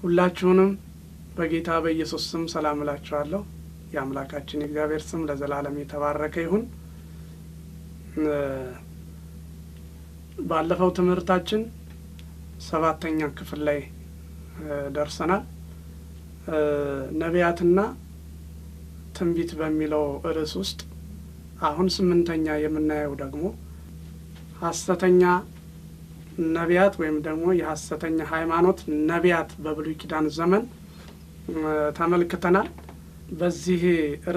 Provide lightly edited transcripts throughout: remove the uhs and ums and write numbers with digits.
ሁላችሁንም በጌታ በኢየሱስ ስም ሰላም እላችኋለሁ። የአምላካችን የእግዚአብሔር ስም ለዘላለም የተባረከ ይሁን። ባለፈው ትምህርታችን 7ኛ ክፍል ላይ ደርሰናል። ነቢያትና ትንቢት በሚለው ርዕስ ውስጥ አሁን 8ኛ የምናየው ደግሞ ሐሰተኛ ነቢያት ወይም ደግሞ የሐሰተኛ ሃይማኖት ነቢያት በብሉይ ኪዳን ዘመን ተመልክተናል። በዚህ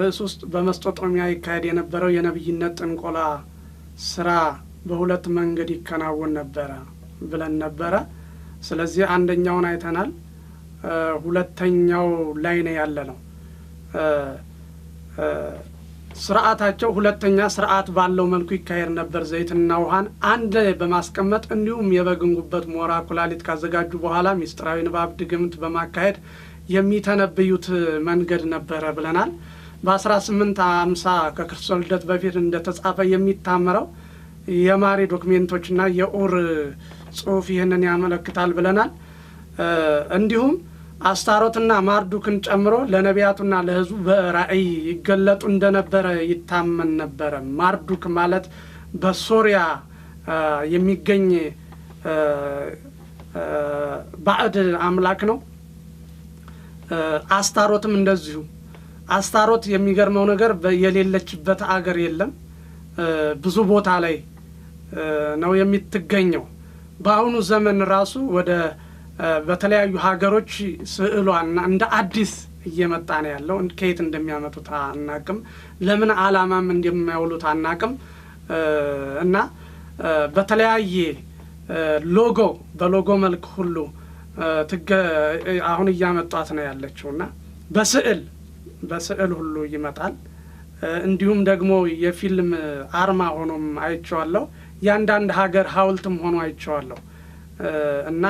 ርዕስ ውስጥ በመስጦጦሚያ ይካሄድ የነበረው የነብይነት ጥንቆላ ስራ በሁለት መንገድ ይከናወን ነበር ብለን ነበር። ስለዚህ አንደኛውን አይተናል። ሁለተኛው ላይ ነው ያለነው። ስርዓታቸው ሁለተኛ ስርዓት ባለው መልኩ ይካሄድ ነበር። ዘይትና ውሃን አንድ ላይ በማስቀመጥ እንዲሁም የበግን ጉበት፣ ሞራ፣ ኩላሊት ካዘጋጁ በኋላ ሚስጥራዊ ንባብ ድግምት በማካሄድ የሚተነብዩት መንገድ ነበረ ብለናል። በ1850 ከክርስቶስ ልደት በፊት እንደተጻፈ የሚታመረው የማሪ ዶክሜንቶችና የኡር ጽሑፍ ይህንን ያመለክታል ብለናል። እንዲሁም አስታሮትና ማርዱክን ጨምሮ ለነቢያቱና ለሕዝቡ በራእይ ይገለጡ እንደነበረ ይታመን ነበረ። ማርዱክ ማለት በሶሪያ የሚገኝ ባዕድ አምላክ ነው። አስታሮትም እንደዚሁ። አስታሮት የሚገርመው ነገር የሌለችበት አገር የለም፣ ብዙ ቦታ ላይ ነው የምትገኘው። በአሁኑ ዘመን ራሱ ወደ በተለያዩ ሀገሮች ስዕሏና እንደ አዲስ እየመጣ ነው ያለው። ከየት እንደሚያመጡት አናቅም፣ ለምን ዓላማም እንደሚያውሉት አናቅም። እና በተለያየ በሎጎ መልክ ሁሉ አሁን እያመጧት ነው ያለችውና በስዕል ሁሉ ይመጣል። እንዲሁም ደግሞ የፊልም አርማ ሆኖም አይቼዋለሁ። ያንዳንድ ሀገር ሐውልትም ሆኖ አይቼዋለሁ። እና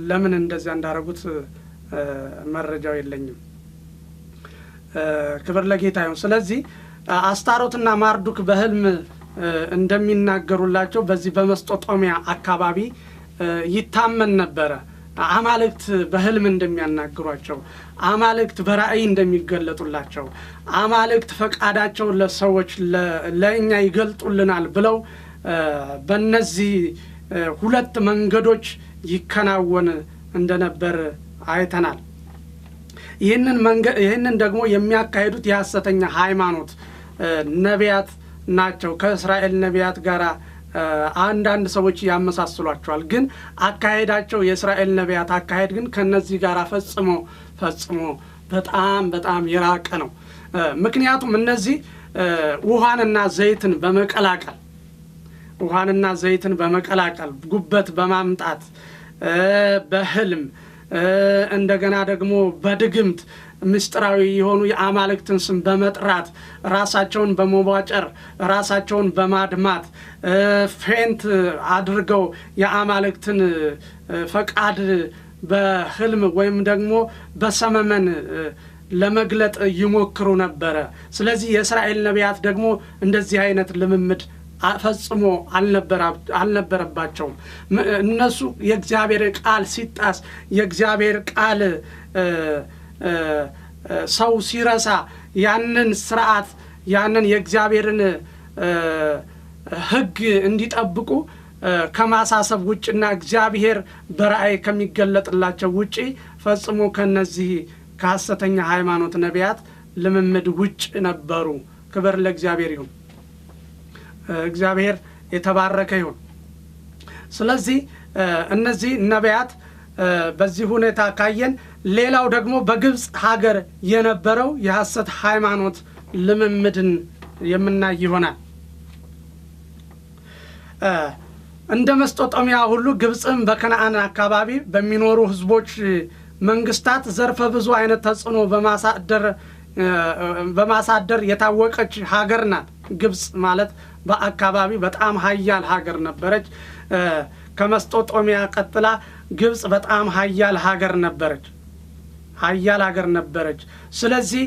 ለምን እንደዚያ እንዳደረጉት መረጃው የለኝም። ክብር ለጌታ ይሁን። ስለዚህ አስታሮትና ማርዱክ በህልም እንደሚናገሩላቸው በዚህ በመስጦጦሚያ አካባቢ ይታመን ነበረ። አማልክት በህልም እንደሚያናግሯቸው፣ አማልክት በራእይ እንደሚገለጡላቸው፣ አማልክት ፈቃዳቸውን ለሰዎች ለእኛ ይገልጡልናል ብለው በእነዚህ ሁለት መንገዶች ይከናወን እንደነበር አይተናል። ይህንን ደግሞ የሚያካሂዱት የሐሰተኛ ሃይማኖት ነቢያት ናቸው። ከእስራኤል ነቢያት ጋር አንዳንድ ሰዎች ያመሳስሏቸዋል። ግን አካሄዳቸው የእስራኤል ነቢያት አካሄድ ግን ከነዚህ ጋር ፈጽሞ በጣም የራቀ ነው። ምክንያቱም እነዚህ ውሃንና ዘይትን በመቀላቀል ጉበት በማምጣት በህልም እንደገና ደግሞ በድግምት ምስጢራዊ የሆኑ የአማልክትን ስም በመጥራት ራሳቸውን በመቧጨር ራሳቸውን በማድማት ፌንት አድርገው የአማልክትን ፈቃድ በህልም ወይም ደግሞ በሰመመን ለመግለጥ ይሞክሩ ነበረ። ስለዚህ የእስራኤል ነቢያት ደግሞ እንደዚህ አይነት ልምምድ ፈጽሞ አልነበረባቸውም። እነሱ የእግዚአብሔር ቃል ሲጣስ፣ የእግዚአብሔር ቃል ሰው ሲረሳ ያንን ስርዓት ያንን የእግዚአብሔርን ሕግ እንዲጠብቁ ከማሳሰብ ውጭና እግዚአብሔር በራእይ ከሚገለጥላቸው ውጪ ፈጽሞ ከነዚህ ከሐሰተኛ ሃይማኖት ነቢያት ልምምድ ውጭ ነበሩ። ክብር ለእግዚአብሔር ይሁን። እግዚአብሔር የተባረከ ይሁን። ስለዚህ እነዚህ ነቢያት በዚህ ሁኔታ ካየን፣ ሌላው ደግሞ በግብጽ ሀገር የነበረው የሐሰት ሃይማኖት ልምምድን የምናይ ይሆናል። እንደ መስጦጦሚያ ሁሉ ግብጽም በከነዓን አካባቢ በሚኖሩ ህዝቦች መንግስታት ዘርፈ ብዙ አይነት ተጽዕኖ በማሳደር የታወቀች ሀገር ናት። ግብጽ ማለት በአካባቢ በጣም ሀያል ሀገር ነበረች። ከመስጦጦሚያ ቀጥላ ግብጽ በጣም ሀያል ሀገር ነበረች። ስለዚህ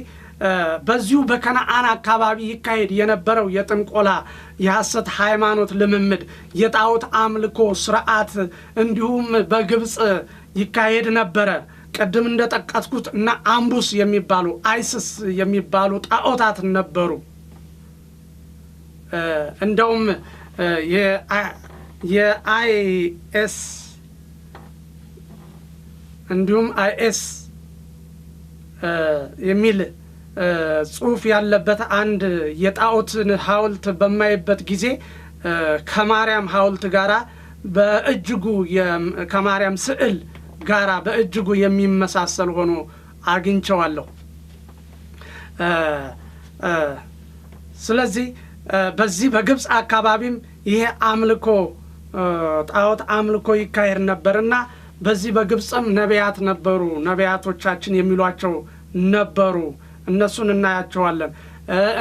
በዚሁ በከነዓን አካባቢ ይካሄድ የነበረው የጥንቆላ የሐሰት ሃይማኖት ልምምድ የጣዖት አምልኮ ስርዓት እንዲሁም በግብጽ ይካሄድ ነበረ። ቀደም እንደጠቀስኩት እና አምቡስ የሚባሉ አይሲስ የሚባሉ ጣዖታት ነበሩ። እንደውም የአይኤስ እንዲሁም አይኤስ የሚል ጽሑፍ ያለበት አንድ የጣዖትን ሐውልት በማይበት ጊዜ ከማርያም ሐውልት ጋራ በእጅጉ ከማርያም ስዕል ጋራ በእጅጉ የሚመሳሰል ሆኖ አግኝቼዋለሁ። ስለዚህ በዚህ በግብጽ አካባቢም ይሄ አምልኮ ጣዖት አምልኮ ይካሄድ ነበርና በዚህ በግብጽም ነቢያት ነበሩ፣ ነቢያቶቻችን የሚሏቸው ነበሩ። እነሱን እናያቸዋለን።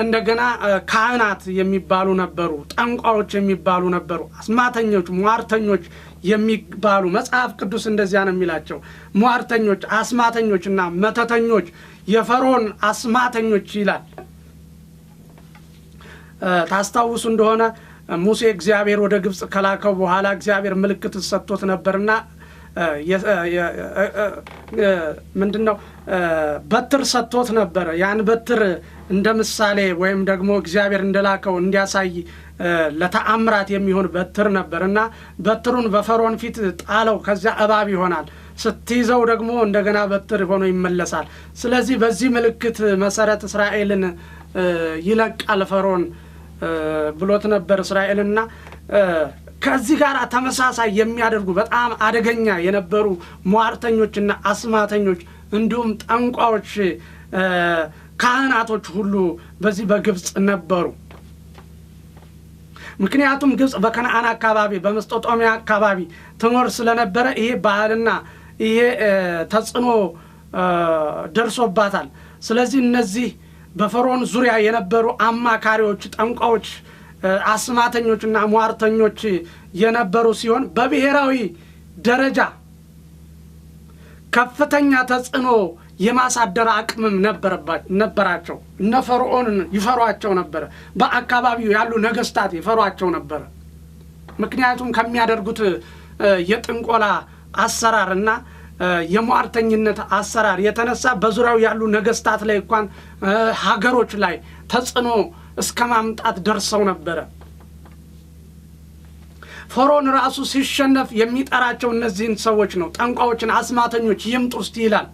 እንደገና ካህናት የሚባሉ ነበሩ፣ ጠንቋዮች የሚባሉ ነበሩ፣ አስማተኞች፣ ሟርተኞች የሚባሉ መጽሐፍ ቅዱስ እንደዚያ ነው የሚላቸው። ሟርተኞች፣ አስማተኞችና መተተኞች፣ የፈርዖን አስማተኞች ይላል። ታስታውሱ እንደሆነ ሙሴ እግዚአብሔር ወደ ግብጽ ከላከው በኋላ እግዚአብሔር ምልክት ሰጥቶት ነበርና ምንድነው በትር ሰጥቶት ነበር። ያን በትር እንደ ምሳሌ ወይም ደግሞ እግዚአብሔር እንደላከው እንዲያሳይ ለተአምራት የሚሆን በትር ነበርና በትሩን በፈርዖን ፊት ጣለው። ከዚያ እባብ ይሆናል፣ ስትይዘው ደግሞ እንደገና በትር ሆኖ ይመለሳል። ስለዚህ በዚህ ምልክት መሰረት እስራኤልን ይለቃል ፈርዖን ብሎት ነበር እስራኤልና ከዚህ ጋር ተመሳሳይ የሚያደርጉ በጣም አደገኛ የነበሩ ሟርተኞችና አስማተኞች እንዲሁም ጠንቋዮች ካህናቶች ሁሉ በዚህ በግብጽ ነበሩ። ምክንያቱም ግብጽ በከነዓን አካባቢ በመስጦጦሚያ አካባቢ ትኖር ስለነበረ ይሄ ባህልና ይሄ ተጽዕኖ ደርሶባታል። ስለዚህ እነዚህ በፈርዖን ዙሪያ የነበሩ አማካሪዎች፣ ጠንቋዮች፣ አስማተኞችና ሟርተኞች የነበሩ ሲሆን በብሔራዊ ደረጃ ከፍተኛ ተጽዕኖ የማሳደር አቅምም ነበራቸው። እነ ፈርዖንን ይፈሯቸው ነበር። በአካባቢው ያሉ ነገስታት ይፈሯቸው ነበር። ምክንያቱም ከሚያደርጉት የጥንቆላ አሰራርና የሟርተኝነት አሰራር የተነሳ በዙሪያው ያሉ ነገስታት ላይ እንኳን ሀገሮች ላይ ተጽዕኖ እስከ ማምጣት ደርሰው ነበር። ፈርዖን ራሱ ሲሸነፍ የሚጠራቸው እነዚህን ሰዎች ነው። ጠንቋዮችን፣ አስማተኞች ይምጡ እስቲ ይላል።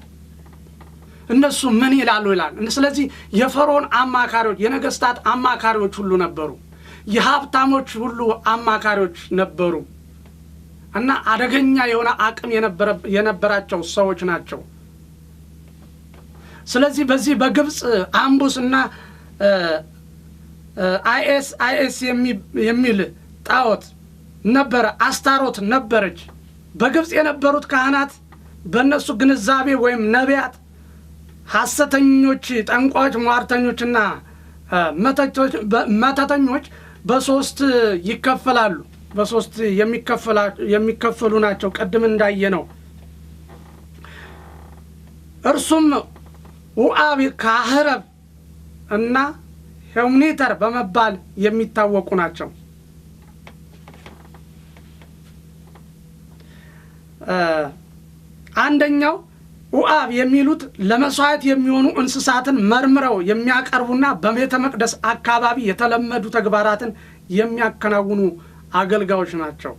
እነሱ ምን ይላሉ ይላል። ስለዚህ የፈርዖን አማካሪዎች፣ የነገስታት አማካሪዎች ሁሉ ነበሩ። የሀብታሞች ሁሉ አማካሪዎች ነበሩ እና አደገኛ የሆነ አቅም የነበራቸው ሰዎች ናቸው። ስለዚህ በዚህ በግብጽ አምቡስና አይኤስ የሚል ጣዖት ነበረ። አስታሮት ነበረች። በግብጽ የነበሩት ካህናት በእነሱ ግንዛቤ ወይም ነቢያት ሐሰተኞች፣ ጠንቋዮች፣ ሟርተኞችና መተተኞች በሶስት ይከፈላሉ። በሶስት የሚከፈሉ ናቸው። ቀድም እንዳየነው እርሱም ውአብ፣ ካህረብ እና ሄምኔተር በመባል የሚታወቁ ናቸው። አንደኛው ውአብ የሚሉት ለመስዋዕት የሚሆኑ እንስሳትን መርምረው የሚያቀርቡና በቤተ መቅደስ አካባቢ የተለመዱ ተግባራትን የሚያከናውኑ አገልጋዮች ናቸው።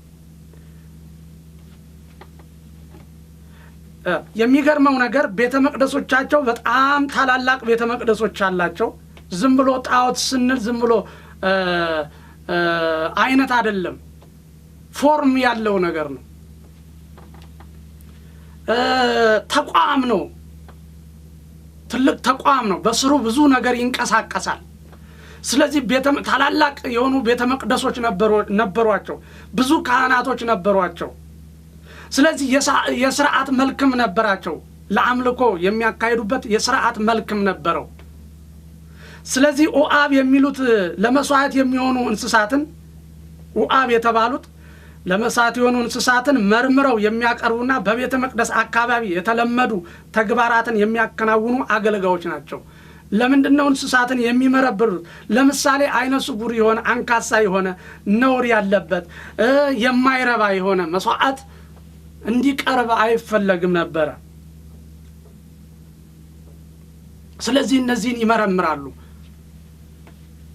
የሚገርመው ነገር ቤተ መቅደሶቻቸው በጣም ታላላቅ ቤተ መቅደሶች አላቸው። ዝም ብሎ ጣዖት ስንል ዝም ብሎ አይነት አይደለም፣ ፎርም ያለው ነገር ነው። ተቋም ነው፣ ትልቅ ተቋም ነው። በስሩ ብዙ ነገር ይንቀሳቀሳል። ስለዚህ ታላላቅ የሆኑ ቤተ መቅደሶች ነበሯቸው። ብዙ ካህናቶች ነበሯቸው። ስለዚህ የሥርዓት መልክም ነበራቸው። ለአምልኮ የሚያካሂዱበት የሥርዓት መልክም ነበረው። ስለዚህ ውአብ የሚሉት ለመስዋዕት የሚሆኑ እንስሳትን ውአብ የተባሉት ለመስዋዕት የሆኑ እንስሳትን መርምረው የሚያቀርቡና በቤተ መቅደስ አካባቢ የተለመዱ ተግባራትን የሚያከናውኑ አገልጋዮች ናቸው። ለምንድነው እንስሳትን የሚመረብሩት? ለምሳሌ አይነ ስውር የሆነ አንካሳ የሆነ ነውር ያለበት የማይረባ የሆነ መስዋዕት እንዲቀርብ አይፈለግም ነበር። ስለዚህ እነዚህን ይመረምራሉ።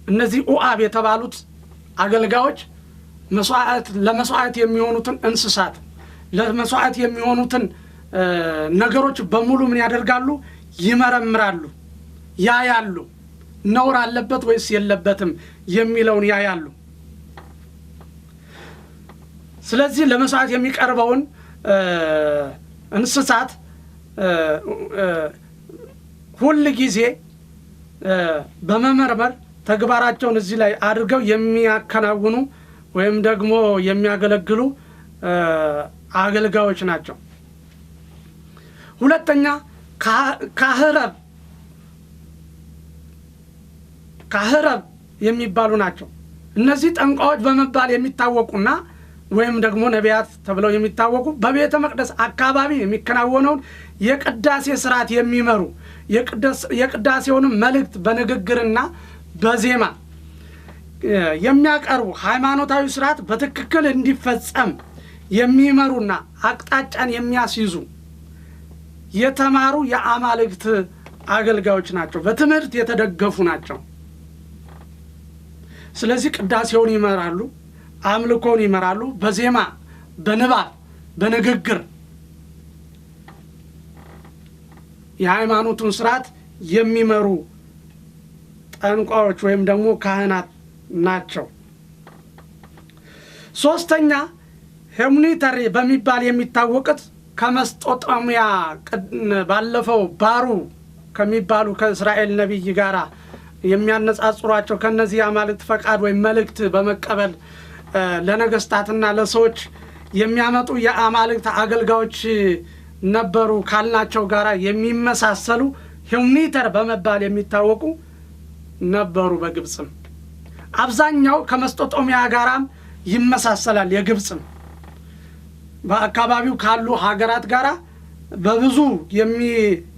እነዚህ ኡአብ የተባሉት አገልጋዮች ለመስዋዕት የሚሆኑትን እንስሳት ለመስዋዕት የሚሆኑትን ነገሮች በሙሉ ምን ያደርጋሉ? ይመረምራሉ፣ ያያሉ። ነውር አለበት ወይስ የለበትም የሚለውን ያያሉ። ስለዚህ ለመስዋዕት የሚቀርበውን እንስሳት ሁሉ ጊዜ በመመርመር ተግባራቸውን እዚህ ላይ አድርገው የሚያከናውኑ ወይም ደግሞ የሚያገለግሉ አገልጋዮች ናቸው። ሁለተኛ ካህረብ የሚባሉ ናቸው። እነዚህ ጠንቋዮች በመባል የሚታወቁና ወይም ደግሞ ነቢያት ተብለው የሚታወቁ በቤተ መቅደስ አካባቢ የሚከናወነውን የቅዳሴ ስርዓት የሚመሩ የቅዳሴውን መልእክት በንግግርና በዜማ የሚያቀርቡ ሃይማኖታዊ ስርዓት በትክክል እንዲፈጸም የሚመሩና አቅጣጫን የሚያስይዙ የተማሩ የአማልክት አገልጋዮች ናቸው። በትምህርት የተደገፉ ናቸው። ስለዚህ ቅዳሴውን ይመራሉ፣ አምልኮውን ይመራሉ። በዜማ በንባብ በንግግር የሃይማኖቱን ስርዓት የሚመሩ ጠንቋዮች ወይም ደግሞ ካህናት ናቸው። ሶስተኛ ሄሙኒተሪ በሚባል የሚታወቁት ከመስጦጦሚያ ባለፈው ባሩ ከሚባሉ ከእስራኤል ነብይ ጋራ የሚያነጻጽሯቸው ከነዚህ አማልክት ፈቃድ ወይም መልእክት በመቀበል ለነገስታትና ለሰዎች የሚያመጡ የአማልክት አገልጋዮች ነበሩ ካልናቸው ጋራ የሚመሳሰሉ ሄሙኒተር በመባል የሚታወቁ ነበሩ። በግብጽም አብዛኛው ከመስጦጦሚያ ጋራም ይመሳሰላል። የግብጽም በአካባቢው ካሉ ሀገራት ጋራ በብዙ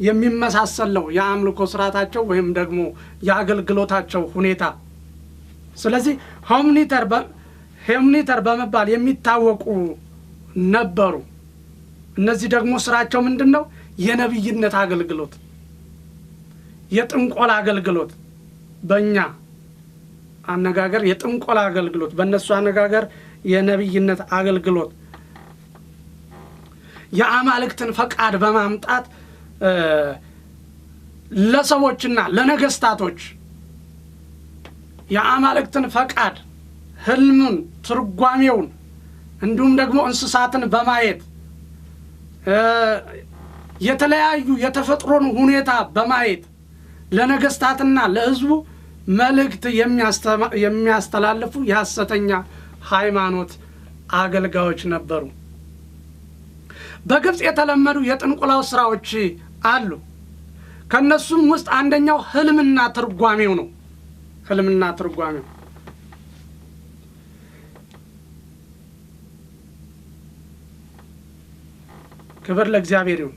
የሚመሳሰል ነው የአምልኮ ስርዓታቸው ወይም ደግሞ የአገልግሎታቸው ሁኔታ። ስለዚህ ሄሙኒተር በመባል የሚታወቁ ነበሩ። እነዚህ ደግሞ ስራቸው ምንድነው? የነብይነት አገልግሎት፣ የጥንቆላ አገልግሎት፣ በእኛ አነጋገር የጥንቆላ አገልግሎት፣ በእነሱ አነጋገር የነብይነት አገልግሎት፣ የአማልክትን ፈቃድ በማምጣት ለሰዎችና ለነገስታቶች የአማልክትን ፈቃድ ህልሙን፣ ትርጓሜውን እንዲሁም ደግሞ እንስሳትን በማየት የተለያዩ የተፈጥሮን ሁኔታ በማየት ለነገስታትና ለህዝቡ መልእክት የሚያስተላልፉ የሐሰተኛ ሃይማኖት አገልጋዮች ነበሩ። በግብጽ የተለመዱ የጥንቆላው ስራዎች አሉ። ከነሱም ውስጥ አንደኛው ህልምና ትርጓሜው ነው። ህልምና ትርጓሜው ክብር ለእግዚአብሔር ይሁን።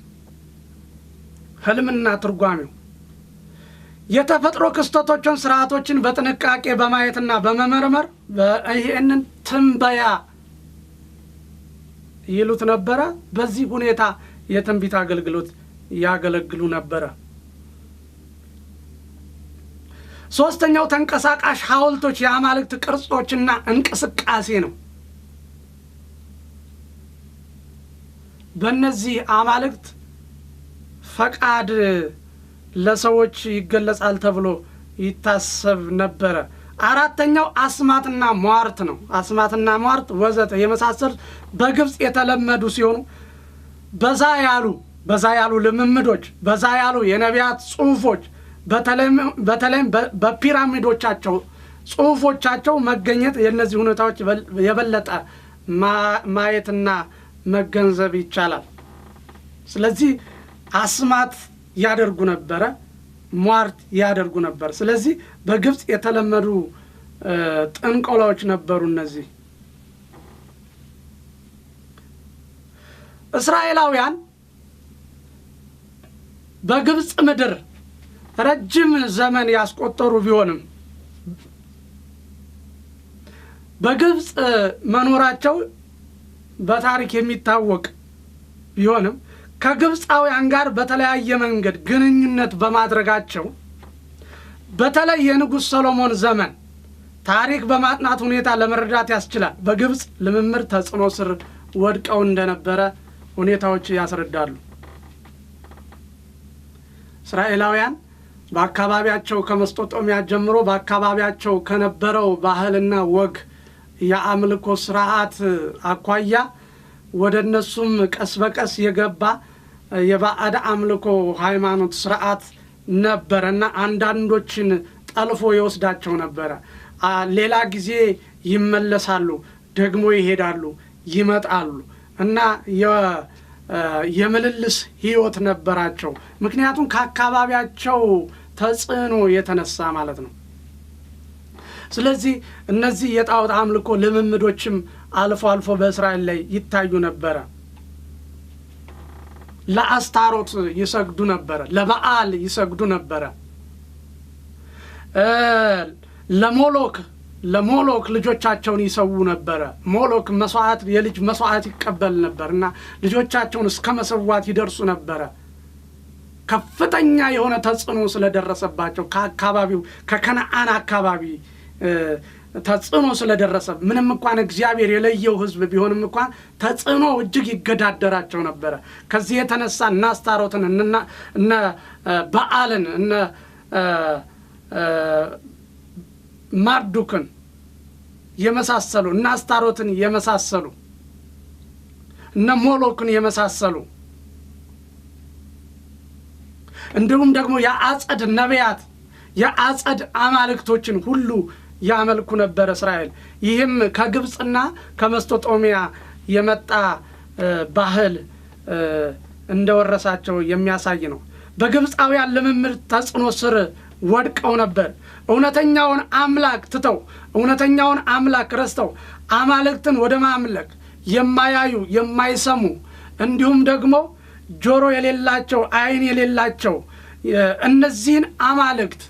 ህልምና ትርጓሜው የተፈጥሮ ክስተቶችን ስርዓቶችን በጥንቃቄ በማየትና በመመርመር ይህንን ትንበያ ይሉት ነበረ። በዚህ ሁኔታ የትንቢት አገልግሎት ያገለግሉ ነበረ። ሶስተኛው ተንቀሳቃሽ ሐውልቶች የአማልክት ቅርጾችና እንቅስቃሴ ነው። በእነዚህ አማልክት ፈቃድ ለሰዎች ይገለጻል ተብሎ ይታሰብ ነበረ። አራተኛው አስማትና ሟርት ነው። አስማትና ሟርት ወዘተ የመሳሰል በግብጽ የተለመዱ ሲሆኑ በዛ ያሉ ልምምዶች፣ በዛ ያሉ የነቢያት ጽሑፎች በተለይም በፒራሚዶቻቸው ጽሑፎቻቸው መገኘት የእነዚህ ሁኔታዎች የበለጠ ማየትና መገንዘብ ይቻላል። ስለዚህ አስማት ያደርጉ ነበረ፣ ሟርት ያደርጉ ነበር። ስለዚህ በግብጽ የተለመዱ ጥንቆላዎች ነበሩ። እነዚህ እስራኤላውያን በግብጽ ምድር ረጅም ዘመን ያስቆጠሩ ቢሆንም በግብጽ መኖራቸው በታሪክ የሚታወቅ ቢሆንም ከግብፃውያን ጋር በተለያየ መንገድ ግንኙነት በማድረጋቸው በተለይ የንጉሥ ሰሎሞን ዘመን ታሪክ በማጥናት ሁኔታ ለመረዳት ያስችላል። በግብፅ ልምምድ ተጽዕኖ ስር ወድቀው እንደነበረ ሁኔታዎች ያስረዳሉ። እስራኤላውያን በአካባቢያቸው ከመስጦጦሚያ ጀምሮ በአካባቢያቸው ከነበረው ባህልና ወግ የአምልኮ ስርዓት አኳያ ወደ እነሱም ቀስ በቀስ የገባ የባዕድ አምልኮ ሃይማኖት ስርዓት ነበረና አንዳንዶችን ጠልፎ ይወስዳቸው ነበረ። ሌላ ጊዜ ይመለሳሉ፣ ደግሞ ይሄዳሉ፣ ይመጣሉ እና የምልልስ ህይወት ነበራቸው። ምክንያቱም ከአካባቢያቸው ተጽዕኖ የተነሳ ማለት ነው። ስለዚህ እነዚህ የጣዖት አምልኮ ልምምዶችም አልፎ አልፎ በእስራኤል ላይ ይታዩ ነበረ። ለአስታሮት ይሰግዱ ነበረ፣ ለበዓል ይሰግዱ ነበረ። ለሞሎክ ልጆቻቸውን ይሰዉ ነበረ። ሞሎክ መስዋዕት የልጅ መስዋዕት ይቀበል ነበርና ልጆቻቸውን እስከ መሰዋት ይደርሱ ነበረ። ከፍተኛ የሆነ ተጽዕኖ ስለደረሰባቸው ከአካባቢው ከከነዓን አካባቢ ተጽዕኖ ስለደረሰ ምንም እንኳን እግዚአብሔር የለየው ህዝብ ቢሆንም እንኳን ተጽዕኖ እጅግ ይገዳደራቸው ነበረ። ከዚህ የተነሳ እና አስታሮትን እና በዓልን እና ማርዱክን የመሳሰሉ እና አስታሮትን የመሳሰሉ እና ሞሎክን የመሳሰሉ እንዲሁም ደግሞ የአጸድ ነቢያት የአጸድ አማልክቶችን ሁሉ ያመልኩ ነበር እስራኤል። ይህም ከግብፅና ከመስጦጦሚያ የመጣ ባህል እንደወረሳቸው የሚያሳይ ነው። በግብፃውያን ልምምድ ተጽዕኖ ስር ወድቀው ነበር። እውነተኛውን አምላክ ትተው እውነተኛውን አምላክ ረስተው አማልክትን ወደ ማምለክ የማያዩ የማይሰሙ እንዲሁም ደግሞ ጆሮ የሌላቸው ዓይን የሌላቸው እነዚህን አማልክት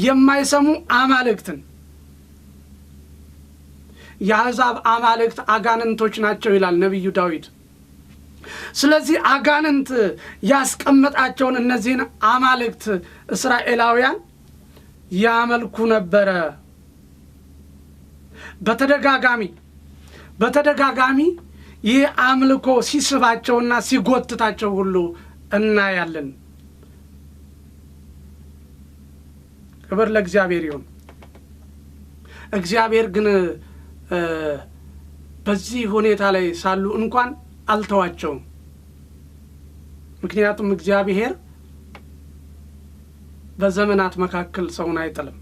የማይሰሙ አማልክትን የአሕዛብ አማልክት አጋንንቶች ናቸው ይላል ነቢዩ ዳዊት። ስለዚህ አጋንንት ያስቀመጣቸውን እነዚህን አማልክት እስራኤላውያን ያመልኩ ነበረ። በተደጋጋሚ ይህ አምልኮ ሲስባቸውና ሲጎትታቸው ሁሉ እናያለን። ክብር ለእግዚአብሔር ይሁን። እግዚአብሔር ግን በዚህ ሁኔታ ላይ ሳሉ እንኳን አልተዋቸውም። ምክንያቱም እግዚአብሔር በዘመናት መካከል ሰውን አይጥልም።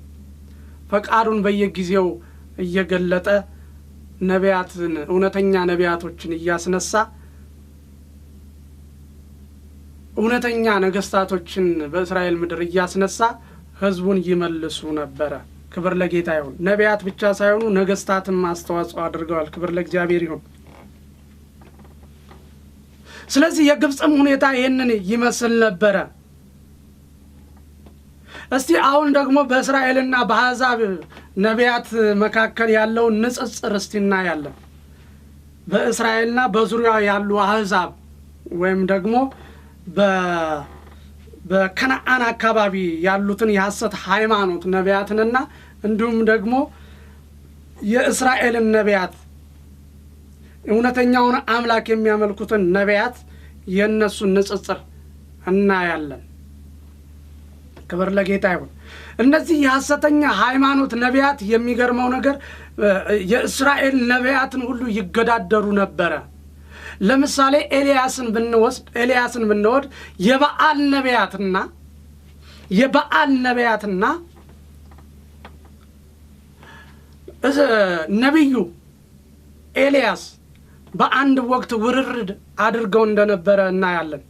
ፈቃዱን በየጊዜው እየገለጠ ነቢያትን እውነተኛ ነቢያቶችን እያስነሳ እውነተኛ ነገስታቶችን በእስራኤል ምድር እያስነሳ ህዝቡን ይመልሱ ነበረ። ክብር ለጌታ ይሁን። ነቢያት ብቻ ሳይሆኑ ነገስታትም አስተዋጽኦ አድርገዋል። ክብር ለእግዚአብሔር ይሁን። ስለዚህ የግብፅም ሁኔታ ይህንን ይመስል ነበረ። እስቲ አሁን ደግሞ በእስራኤልና በአሕዛብ ነቢያት መካከል ያለውን ንጽጽር እስቲ እናያለን። በእስራኤልና በዙሪያው ያሉ አሕዛብ ወይም ደግሞ በከነዓን አካባቢ ያሉትን የሐሰት ሃይማኖት ነቢያትንና እንዲሁም ደግሞ የእስራኤልን ነቢያት እውነተኛውን አምላክ የሚያመልኩትን ነቢያት የእነሱን ንጽጽር እናያለን። ክብር ለጌታ ይሁን። እነዚህ የሐሰተኛ ሃይማኖት ነቢያት የሚገርመው ነገር የእስራኤል ነቢያትን ሁሉ ይገዳደሩ ነበረ። ለምሳሌ ኤልያስን ብንወድ የበዓል ነቢያትና ነቢዩ ኤልያስ በአንድ ወቅት ውርርድ አድርገው እንደነበረ እናያለን።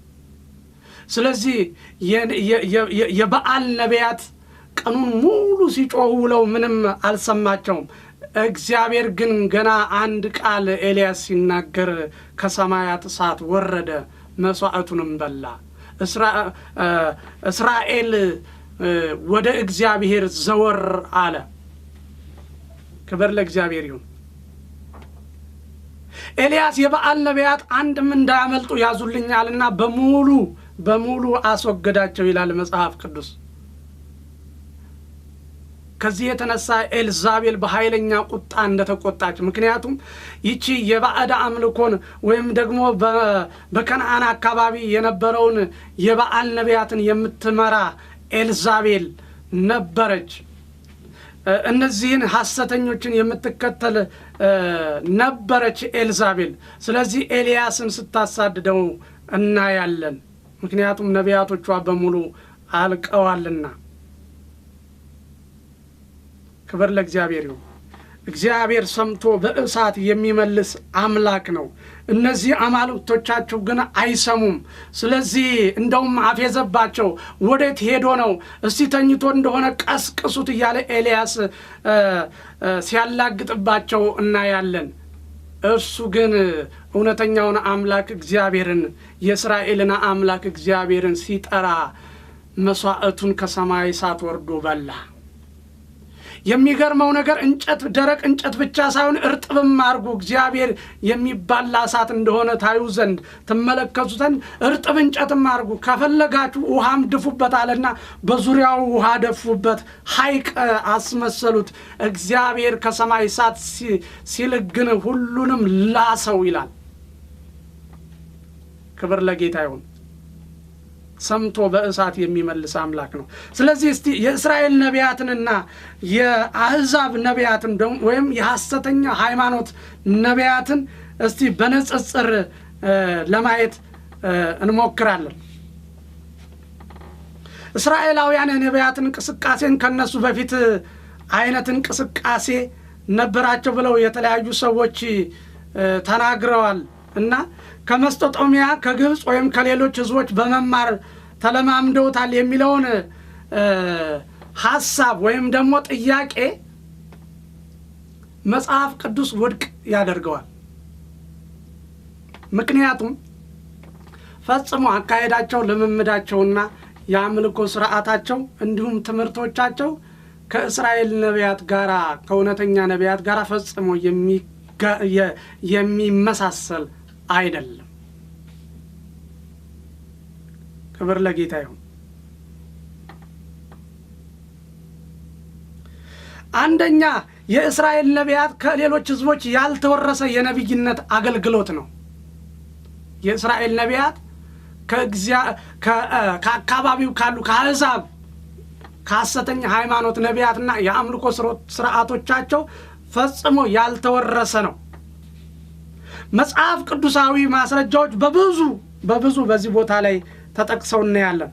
ስለዚህ የበዓል ነቢያት ቀኑን ሙሉ ሲጮሁ ውለው ምንም አልሰማቸውም። እግዚአብሔር ግን ገና አንድ ቃል ኤልያስ ሲናገር ከሰማያት እሳት ወረደ፣ መስዋዕቱንም በላ። እስራኤል ወደ እግዚአብሔር ዘወር አለ። ክብር ለእግዚአብሔር ይሁን። ኤልያስ የበዓል ነቢያት አንድም እንዳያመልጡ ያዙልኛልና በሙሉ አስወገዳቸው ይላል መጽሐፍ ቅዱስ። ከዚህ የተነሳ ኤልዛቤል በኃይለኛ ቁጣ እንደተቆጣች፣ ምክንያቱም ይቺ የባዕድ አምልኮን ወይም ደግሞ በከነዓን አካባቢ የነበረውን የበዓል ነቢያትን የምትመራ ኤልዛቤል ነበረች። እነዚህን ሐሰተኞችን የምትከተል ነበረች ኤልዛቤል። ስለዚህ ኤልያስን ስታሳድደው እናያለን፣ ምክንያቱም ነቢያቶቿ በሙሉ አልቀዋልና። ክብር ለእግዚአብሔር ይሁን። እግዚአብሔር ሰምቶ በእሳት የሚመልስ አምላክ ነው። እነዚህ አማልክቶቻቸው ግን አይሰሙም። ስለዚህ እንደውም አፌዘባቸው። ወዴት ሄዶ ነው? እስቲ ተኝቶ እንደሆነ ቀስቅሱት እያለ ኤልያስ ሲያላግጥባቸው እናያለን። እርሱ ግን እውነተኛውን አምላክ እግዚአብሔርን፣ የእስራኤልን አምላክ እግዚአብሔርን ሲጠራ መስዋዕቱን ከሰማይ እሳት ወርዶ በላ። የሚገርመው ነገር ደረቅ እንጨት ብቻ ሳይሆን እርጥብም አድርጎ እግዚአብሔር የሚባላ እሳት እንደሆነ ታዩ ዘንድ ትመለከቱ ዘንድ እርጥብ እንጨትም አድርጎ ከፈለጋችሁ ውሃም ድፉበት አለና በዙሪያው ውሃ ደፉበት፣ ሐይቅ አስመሰሉት። እግዚአብሔር ከሰማይ እሳት ሲልክ ግን ሁሉንም ላሰው ይላል። ክብር ለጌታ ይሁን። ሰምቶ በእሳት የሚመልስ አምላክ ነው። ስለዚህ እስቲ የእስራኤል ነቢያትንና የአሕዛብ ነቢያትን ወይም የሐሰተኛ ሃይማኖት ነቢያትን እስቲ በንጽጽር ለማየት እንሞክራለን። እስራኤላውያን የነቢያትን እንቅስቃሴን ከነሱ በፊት አይነት እንቅስቃሴ ነበራቸው ብለው የተለያዩ ሰዎች ተናግረዋል እና ከመስጦጦሚያ ከግብፅ ወይም ከሌሎች ህዝቦች በመማር ተለማምደውታል የሚለውን ሐሳብ ወይም ደግሞ ጥያቄ መጽሐፍ ቅዱስ ውድቅ ያደርገዋል። ምክንያቱም ፈጽሞ አካሄዳቸው፣ ልምምዳቸውና የአምልኮ ስርዓታቸው እንዲሁም ትምህርቶቻቸው ከእስራኤል ነቢያት ጋር ከእውነተኛ ነቢያት ጋር ፈጽሞ የሚመሳሰል አይደለም። ክብር ለጌታ ይሁን። አንደኛ የእስራኤል ነቢያት ከሌሎች ህዝቦች ያልተወረሰ የነቢይነት አገልግሎት ነው። የእስራኤል ነቢያት ከአካባቢው ካሉ ከአሕዛብ ከሐሰተኛ ሃይማኖት ነቢያትና የአምልኮ ስርዓቶቻቸው ፈጽሞ ያልተወረሰ ነው። መጽሐፍ ቅዱሳዊ ማስረጃዎች በብዙ በዚህ ቦታ ላይ ተጠቅሰው እናያለን።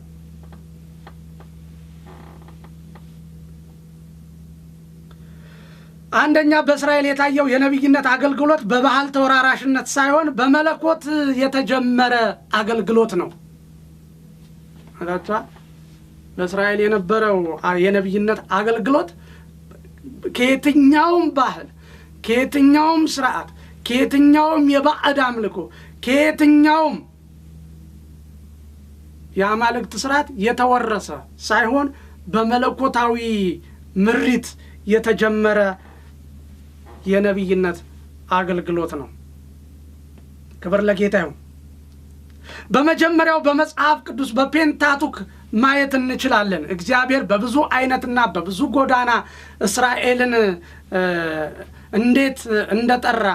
አንደኛ በእስራኤል የታየው የነቢይነት አገልግሎት በባህል ተወራራሽነት ሳይሆን በመለኮት የተጀመረ አገልግሎት ነው። አላችሁ? በእስራኤል የነበረው የነቢይነት አገልግሎት ከየትኛውም ባህል፣ ከየትኛውም ስርዓት፣ ከየትኛውም የባዕድ አምልኮ፣ ከየትኛውም የአማልክት ስርዓት የተወረሰ ሳይሆን በመለኮታዊ ምሪት የተጀመረ የነቢይነት አገልግሎት ነው። ክብር ለጌታ ይሁን። በመጀመሪያው በመጽሐፍ ቅዱስ በፔንታቱክ ማየት እንችላለን። እግዚአብሔር በብዙ አይነትና በብዙ ጎዳና እስራኤልን እንዴት እንደጠራ፣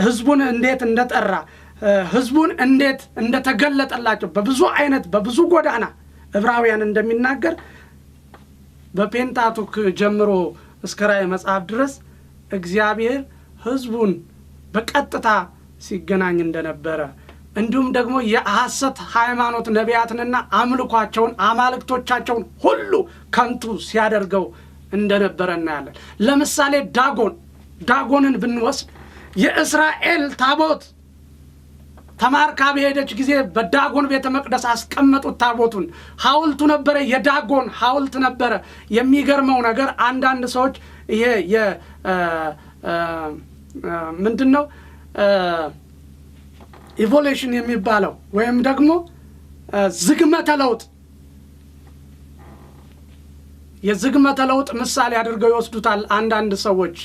ህዝቡን እንዴት እንደጠራ፣ ህዝቡን እንዴት እንደተገለጠላቸው በብዙ አይነት በብዙ ጎዳና ዕብራውያን እንደሚናገር በፔንታቱክ ጀምሮ እስከ ራዕይ መጽሐፍ ድረስ እግዚአብሔር ህዝቡን በቀጥታ ሲገናኝ እንደነበረ እንዲሁም ደግሞ የሐሰት ሃይማኖት ነቢያትንና አምልኳቸውን አማልክቶቻቸውን ሁሉ ከንቱ ሲያደርገው እንደነበረ እናያለን። ለምሳሌ ዳጎንን ብንወስድ የእስራኤል ታቦት ተማርካ በሄደች ጊዜ በዳጎን ቤተ መቅደስ አስቀመጡት። ታቦቱን ሐውልቱ ነበረ፣ የዳጎን ሐውልት ነበረ። የሚገርመው ነገር አንዳንድ ሰዎች ይሄ ምንድነው ኢቮሉሽን የሚባለው ወይም ደግሞ ዝግመተ ለውጥ የዝግመተ ለውጥ ምሳሌ አድርገው ይወስዱታል አንዳንድ ሰዎች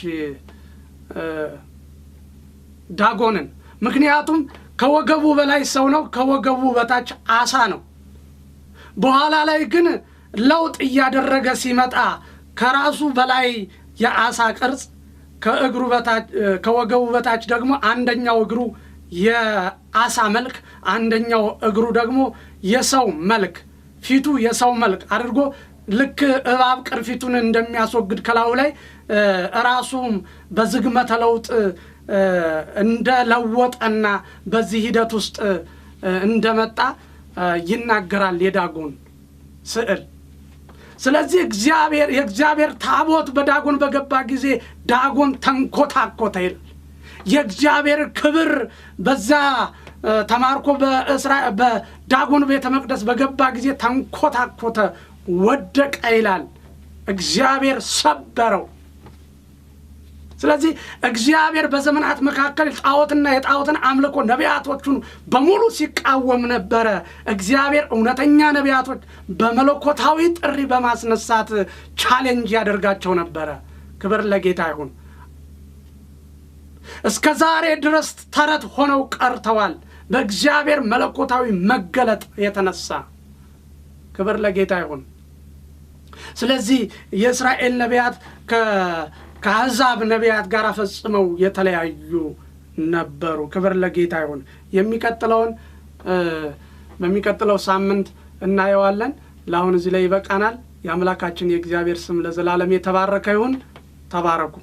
ዳጎንን። ምክንያቱም ከወገቡ በላይ ሰው ነው፣ ከወገቡ በታች አሳ ነው። በኋላ ላይ ግን ለውጥ እያደረገ ሲመጣ ከራሱ በላይ የአሳ ቅርጽ፣ ከእግሩ በታች ከወገቡ በታች ደግሞ አንደኛው እግሩ የአሳ መልክ፣ አንደኛው እግሩ ደግሞ የሰው መልክ፣ ፊቱ የሰው መልክ አድርጎ ልክ እባብ ቅርፊቱን እንደሚያስወግድ ከላዩ ላይ ራሱም በዝግመተ ለውጥ እንደለወጠና በዚህ ሂደት ውስጥ እንደመጣ ይናገራል የዳጎን ስዕል። ስለዚህ የእግዚአብሔር ታቦት በዳጎን በገባ ጊዜ ዳጎን ተንኮታኮተ ይላል። የእግዚአብሔር ክብር በዛ ተማርኮ በዳጎን ቤተ መቅደስ በገባ ጊዜ ተንኮታኮተ፣ ወደቀ ይላል። እግዚአብሔር ሰበረው። ስለዚህ እግዚአብሔር በዘመናት መካከል ጣዖትና የጣዖትን አምልኮ ነቢያቶቹን በሙሉ ሲቃወም ነበረ። እግዚአብሔር እውነተኛ ነቢያቶች በመለኮታዊ ጥሪ በማስነሳት ቻሌንጅ ያደርጋቸው ነበረ። ክብር ለጌታ ይሁን። እስከ ዛሬ ድረስ ተረት ሆነው ቀርተዋል በእግዚአብሔር መለኮታዊ መገለጥ የተነሳ። ክብር ለጌታ ይሁን። ስለዚህ የእስራኤል ነቢያት ከአሕዛብ ነቢያት ጋር ፈጽመው የተለያዩ ነበሩ። ክብር ለጌታ ይሁን። በሚቀጥለው ሳምንት እናየዋለን። ለአሁን እዚህ ላይ ይበቃናል። የአምላካችን የእግዚአብሔር ስም ለዘላለም የተባረከ ይሁን። ተባረኩ።